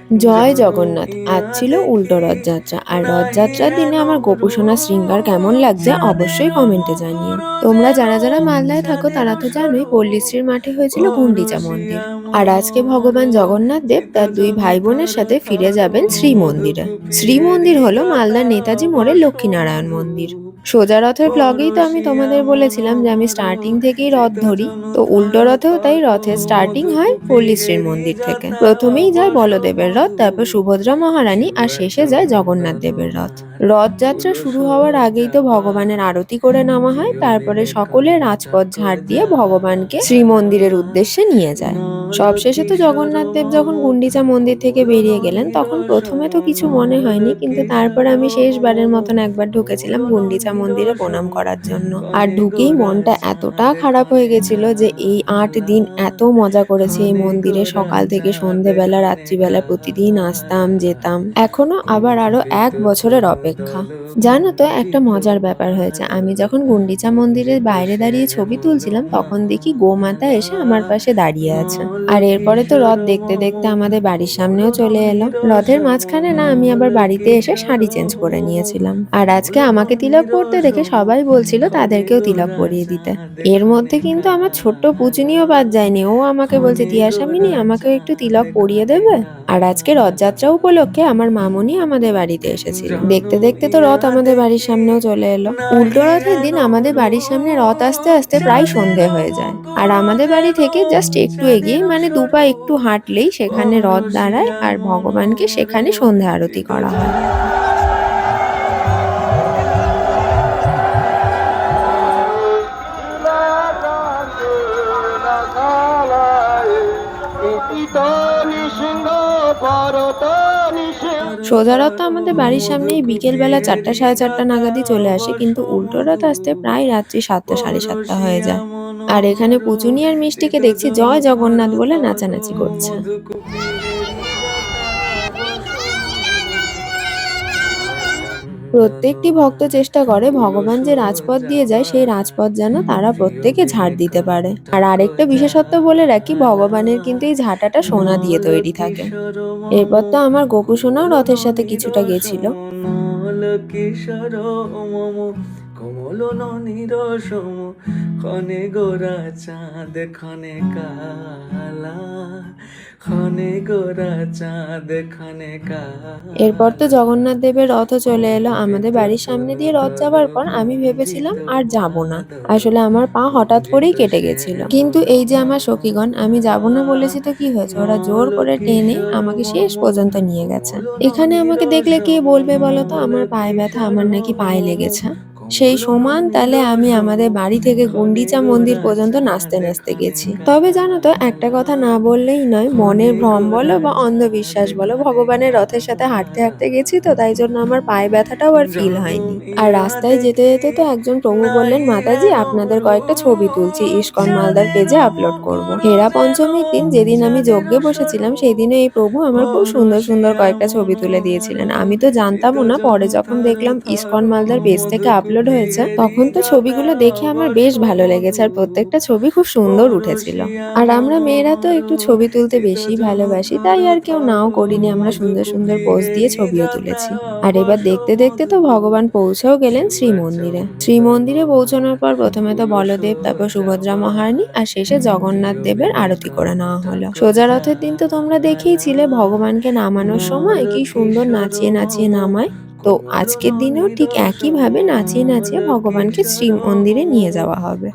জয় জগন্নাথ। আজ ছিল উল্টো রথযাত্রা। আর রথযাত্রার দিনে আমার গোপুসোনা শৃঙ্গার কেমন লাগছে অবশ্যই কমেন্টে জানিও। তোমরা যারা যারা মালদায় থাকো তারা তো জানোই পল্লীশ্রীর মাঠে হয়েছিল গুন্ডিচা মন্দির। আর আজকে ভগবান জগন্নাথ দেব তার দুই ভাই বোনের সাথে ফিরে যাবেন শ্রীমন্দিরে। শ্রীমন্দির হলো মালদার নেতাজি মোড়ের লক্ষ্মীনারায়ণ মন্দির। সোজা রথের ব্লগেই তো আমি তোমাদের বলেছিলাম যে আমি স্টার্টিং থেকেই রথ ধরি। তো উল্টো রথেও তাই রথের স্টার্টিং হয় পল্লীশ্রীর মন্দির থেকে। প্রথমেই যায় বলদেবের রথ, তারপর সুভদ্রা মহারানী, আর শেষে যায় জগন্নাথ দেবের রথ। রথযাত্রা শুরু হওয়ার আগেই তো ভগবানের আরতি করে নেওয়া হয়, তারপরে সকলে রাজপথ ঝাড় দিয়ে ভগবানকে শ্রীমন্দিরের উদ্দেশ্যে নিয়ে যায়। সবশেষে তো জগন্নাথ দেব যখন গুন্ডিচা মন্দির থেকে বেরিয়ে গেলেন তখন প্রথমে তো কিছু মনে হয়নি, কিন্তু তারপর আমি শেষবারের মতন একবার ঢুকেছিলাম গুন্ডিচা মন্দিরে প্রণাম করার জন্য। আর ঢুকেই মনটা এতটা খারাপ হয়ে গেছিল যে এই 8 দিন এত মজা করেছি এই মন্দিরে, সকাল থেকে সন্ধেবেলা রাত্রিবেলা প্রতিদিন আসতাম যেতাম। এখনো আবার আরো 1 বছরের অপেক্ষা। জানো তো একটা মজার ব্যাপার হয়েছে, আমি যখন গুন্ডিচা মন্দিরের বাইরে দাঁড়িয়ে ছবি তুলছিলাম তখন দেখি গোমাতা এসে আমার পাশে দাঁড়িয়ে আছে। আর এরপরে তো রথ দেখতে দেখতে আমাদের বাড়ির সামনেও চলে এলো। রথের মাঝখানে না আমি আবার বাড়িতে এসে শাড়ি চেঞ্জ করে নিয়েছিলাম। আর আজকে আমাকে তিলক পরতে দেখে সবাই বলছিল তাদেরকেও তিলক পরিয়ে দিতে। এর মধ্যে কিন্তু আমার ছোট্ট পুচুনিও বাদ যায়নি, ও আমাকে বলছে তিয়াশামিনি আমাকেও একটু তিলক পরিয়ে দেবে। আর আজকে রথযাত্রা উপলক্ষে আমার মামুনি আমাদের বাড়িতে এসেছিল। দেখতে দেখতে তো রথ আমাদের বাড়ির সামনেও চলে এলো। উল্টো রথের দিন আমাদের বাড়ির সামনে রথ আসতে আসতে প্রায় সন্ধে হয়ে যায়। আর আমাদের বাড়ি থেকে জাস্ট একটু এগিয়ে মানে 2 পা একটু হাঁটলেই সেখানে রথ দাঁড়ায় আর ভগবানকে সেখানে সন্ধে আরতি করা হয়। সোজা রথ তো আমাদের বাড়ির সামনেই বিকেল বেলা 4টা সাড়ে 4টা নাগাদই চলে আসে, কিন্তু উল্টো রথ আসতে প্রায় রাত্রি 7টা সাড়ে 7টা হয়ে যায়। আর এখানে পুচুনি আর মিষ্টিকে দেখছি জয় জগন্নাথ বলে নাচানাচি করছে। প্রত্যেকটি ভক্ত চেষ্টা করে ভগবান যে রাজপথ দিয়ে যায় সেই রাজপথ যেন তারা প্রত্যেকে ঝাড় দিতে পারে। আর আরেকটা বিশেষত্ব বলে রাখি, ভগবানের কিন্তু এই ঝাঁটাটা সোনা দিয়ে তৈরি থাকে। এরপর তো আমার গোপু সোনাও রথের সাথে কিছুটা গেছিল। কমল ননির সম ক্ষণে গোরা চাঁদ ক্ষণে কালা ক্ষণে গোরা চাঁদ ক্ষণে কালা। এরপর তো জগন্নাথ দেবের রথও চলে এলো আমাদের বাড়ির সামনে দিয়ে। রথ যাবার পর আমি ভেবেছিলাম আর যাব না, আসলে আমার পা হঠাৎ করেই কেটে গেছিল। কিন্তু এই যে আমার সখীগণ, আমি যাব না বলেছি তো কি হয়েছে, ওরা জোর করে টেনে আমাকে শেষ পর্যন্ত নিয়ে গেছে। এখানে আমাকে দেখলে কে বলবে বলো তো আমার পায়ে ব্যথা, আমার নাকি পায়ে লেগেছে। সেই সমান তালে আমি আমাদের বাড়ি থেকে গুন্ডিচা মন্দির পর্যন্ত নাচতে নাচতে গেছি। তবে জানো তো একটা কথা না বললেই নয়, মনের ভ্রম বলো বা অন্ধবিশ্বাস বলো, ভগবানের রথের সাথে হাঁটতে হাঁটতে গেছি তো তাই জন্য আমার পায়ে ব্যথাটাও আর ফিল হয়নি। আর রাস্তায় যেতে যেতে তো একজন প্রভু বললেন, মাতাজি আপনাদের কয়েকটা ছবি তুলছি, ইস্কন মালদার পেজে আপলোড করব। হেরা পঞ্চমীর দিন যেদিন আমি যজ্ঞে বসেছিলাম সেই দিনে এই প্রভু আমার খুব সুন্দর সুন্দর কয়েকটা ছবি তুলে দিয়েছিলেন। আমি তো জানতামও না, পরে যখন দেখলাম ইস্কন মালদার পেজ থেকে আপলোড হয়েছে তখন তো ছবিগুলো দেখে আমার বেশ ভালো লেগেছে, আর প্রত্যেকটা ছবি খুব সুন্দর উঠেছিল। আর আমরা মেয়েরা তো একটু ছবি তুলতে বেশি ভালোবাসি, তাই আর কেউ নাও করিনি, আমরা সুন্দর সুন্দর পোজ দিয়ে ছবিও তুলেছি। আর এবার দেখতে দেখতে তো ভগবান পৌঁছেও গেলেন শ্রীমন্দিরে। শ্রীমন্দিরে পৌঁছানোর পর প্রথমে তো বলদেব, তারপর সুভদ্রা মহারানী, আর শেষে জগন্নাথ দেবের আরতি করে নেওয়া হলো। সোজা রথের দিন তো তোমরা দেখেইছিলে ভগবানকে নামানোর সময় কি সুন্দর নাচিয়ে নাচিয়ে নামায়। তো আজকের দিনেও ঠিক একইভাবে নাচিয়ে নাচিয়ে ভগবানকে শ্রীমন্দিরে নিয়ে যাওয়া হবে।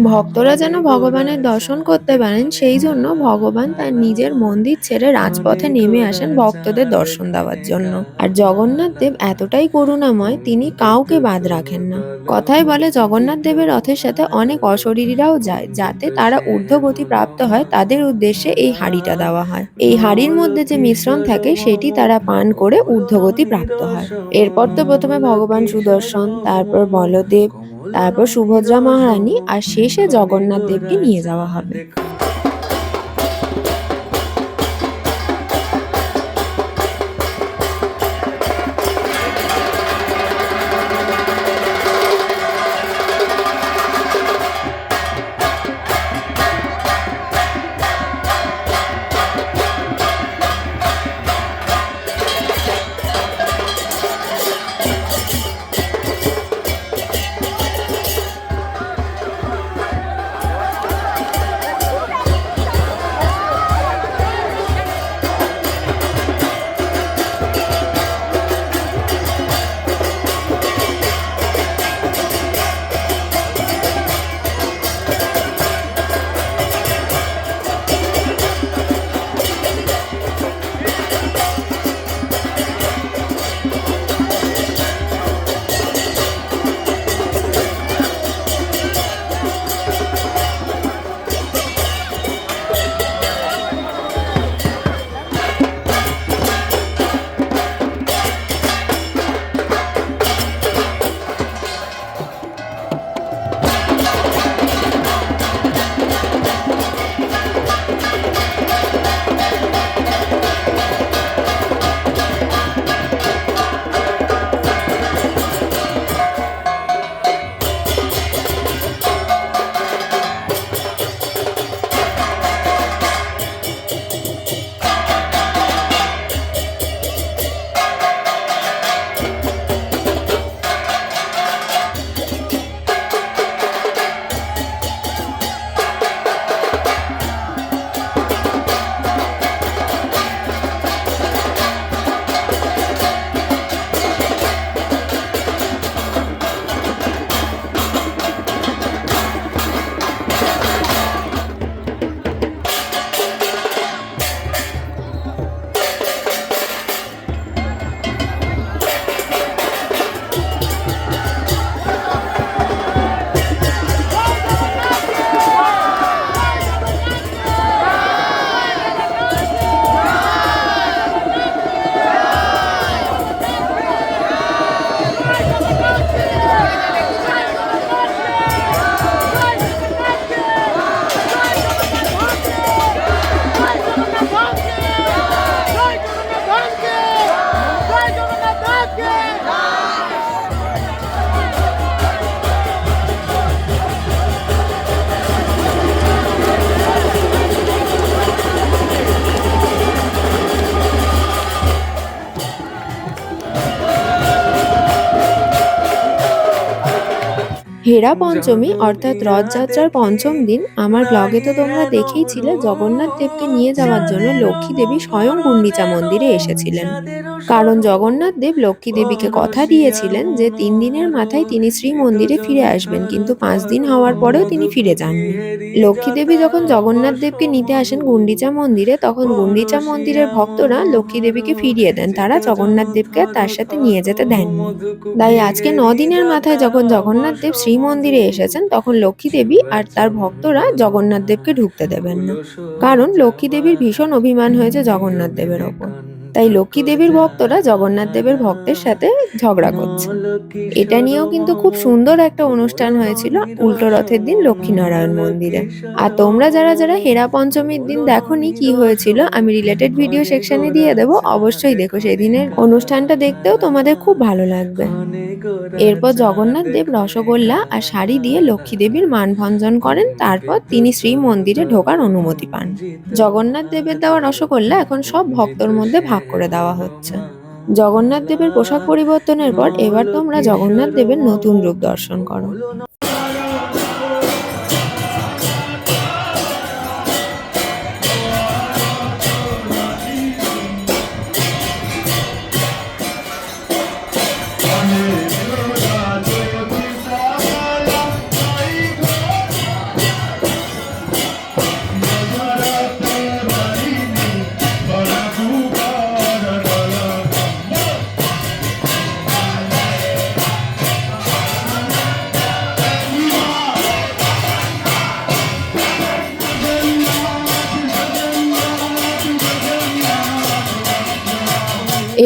ভক্তরা যেন ভগবানের দর্শন করতে পারেন সেই জন্য ভগবান তার নিজের মন্দির ছেড়ে রাজপথে নেমে আসেন ভক্তদের দর্শন দেওয়ার জন্য। আর জগন্নাথ দেব এতটাই করুণাময়, তিনি কাউকে বাদ রাখেন না। কথায় বলে জগন্নাথ দেবের রথের সাথে অনেক অশরীরীরাও যায়, যাতে তারা ঊর্ধ্বগতি প্রাপ্ত হয় তাদের উদ্দেশ্যে এই হাঁড়িটা দেওয়া হয়। এই হাঁড়ির মধ্যে যে মিশ্রণ থাকে সেটি তারা পান করে ঊর্ধ্বগতি প্রাপ্ত হয়। এরপর তো প্রথমে ভগবান সুদর্শন, তারপর বলদেব, তারপর সুভদ্রা মহারানী, আর শেষে জগন্নাথ দেবকে নিয়ে যাওয়া হবে। হেরা পঞ্চমী অর্থাৎ রথযাত্রার পঞ্চম দিন আমার ব্লগে তো তোমরা দেখেইছিলে জগন্নাথ দেবকে নিয়ে যাওয়ার জন্য লক্ষ্মী দেবী স্বয়ং গুন্ডিচা মন্দিরে এসেছিলেন। কারণ জগন্নাথ দেব লক্ষ্মী দেবীকে কথা দিয়েছিলেন যে ৩ দিনের মাথায় তিনি শ্রীমন্দিরে ফিরে আসবেন, কিন্তু ৫ দিন হওয়ার পরেও তিনি ফিরে যাননি। লক্ষ্মী দেবী যখন জগন্নাথ দেবকে নিতে আসেন গুন্ডিচা মন্দিরে, তখন গুন্ডিচা মন্দিরের ভক্তরা লক্ষ্মী দেবীকে ফিরিয়ে দেন, তারা জগন্নাথ দেবকে আর তার সাথে নিয়ে যেতে দেননি। তাই আজকে ৯ দিনের মাথায় যখন জগন্নাথ দেব শ্রীমন্দিরে এসেছেন, তখন লক্ষ্মী দেবী আর তার ভক্তরা জগন্নাথ দেবকে ঢুকতে দেবেন না। কারণ লক্ষ্মী দেবীর ভীষণ অভিমান হয়েছে জগন্নাথ দেবের ওপর। তাই লক্ষ্মী দেবীর ভক্তরা জগন্নাথ দেবের ভক্তের সাথে ঝগড়া করছে। এটা নিয়েও কিন্তু খুব সুন্দর একটা অনুষ্ঠান হয়েছিল উল্টো রথের দিন লক্ষ্মীনারায়ণ মন্দিরে। আর তোমরা যারা যারা হেরা পঞ্চমীর দিন দেখোনি কি হয়েছিল, আমি রিলেটেড ভিডিও সেকশনে দিয়ে দেবো, অবশ্যই দেখো, সেদিনের অনুষ্ঠানটা দেখতেও তোমাদের খুব ভালো লাগবে। এরপর জগন্নাথ দেব রসগোল্লা আর শাড়ি দিয়ে লক্ষ্মী দেবীর মানভঞ্জন করেন, তারপর তিনি শ্রীমন্দিরে ঢোকার অনুমতি পান। জগন্নাথ দেবের দেওয়া রসগোল্লা এখন সব ভক্তর মধ্যে ভাগ করে দেওয়া হচ্ছে। জগন্নাথ দেবের পোশাক পরিবর্তনের পর এবার তোমরা জগন্নাথ দেবের নতুন রূপ দর্শন করো।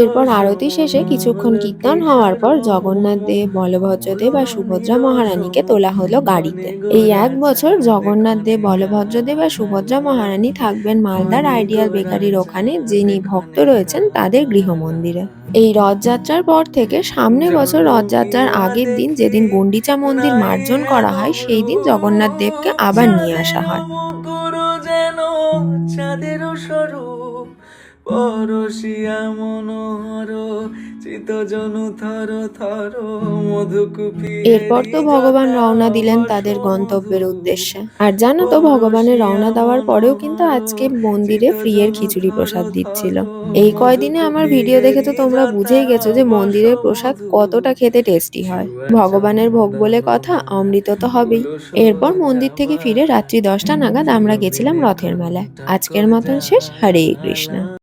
এরপর আরতি শেষে কিছুক্ষণ কীর্তন হওয়ার পর জগন্নাথ দেব, বলভদ্র দেব আর সুভদ্রা মহারানীকে তোলা হলো গাড়িতে। এই ১ বছর জগন্নাথ দেব, বলভদ্র দেব আর সুভদ্রা মহারানী থাকবেন মালদার আইডিয়াল বেকারির ওখানে, যিনি ভক্ত রয়েছেন তাদের গৃহমন্দিরে। এই রথযাত্রার পর থেকে সামনে বছর রথযাত্রার আগের দিন, যেদিন গুন্ডিচা মন্দির মার্জন করা হয়, সেই দিন জগন্নাথ দেবকে আবার নিয়ে আসা হয়। পরশিয়া মনোহর চিতজনু থর থর মধুকুপি। এরপর তো ভগবান রওনা দিলেন তাদের গন্তব্যের উদ্দেশ্যে। আর জানো তো, ভগবানের রওনা দেওয়ার পরেও কিন্তু আজকে মন্দিরে ফ্রি এর খিচুড়ি প্রসাদ দিচ্ছিল। এই কয়দিনে আমার ভিডিও দেখে তো তোমরা বুঝেই গেছো যে মন্দিরের প্রসাদ কতটা খেতে টেস্টি হয়। ভগবানের ভোগ বলে কথা, অমৃত তো হবেই। এরপর মন্দির থেকে ফিরে রাত্রি ১০টা নাগাদ আমরা গেছিলাম রথের মেলায়। আজকের মতন শেষ। হরে কৃষ্ণ।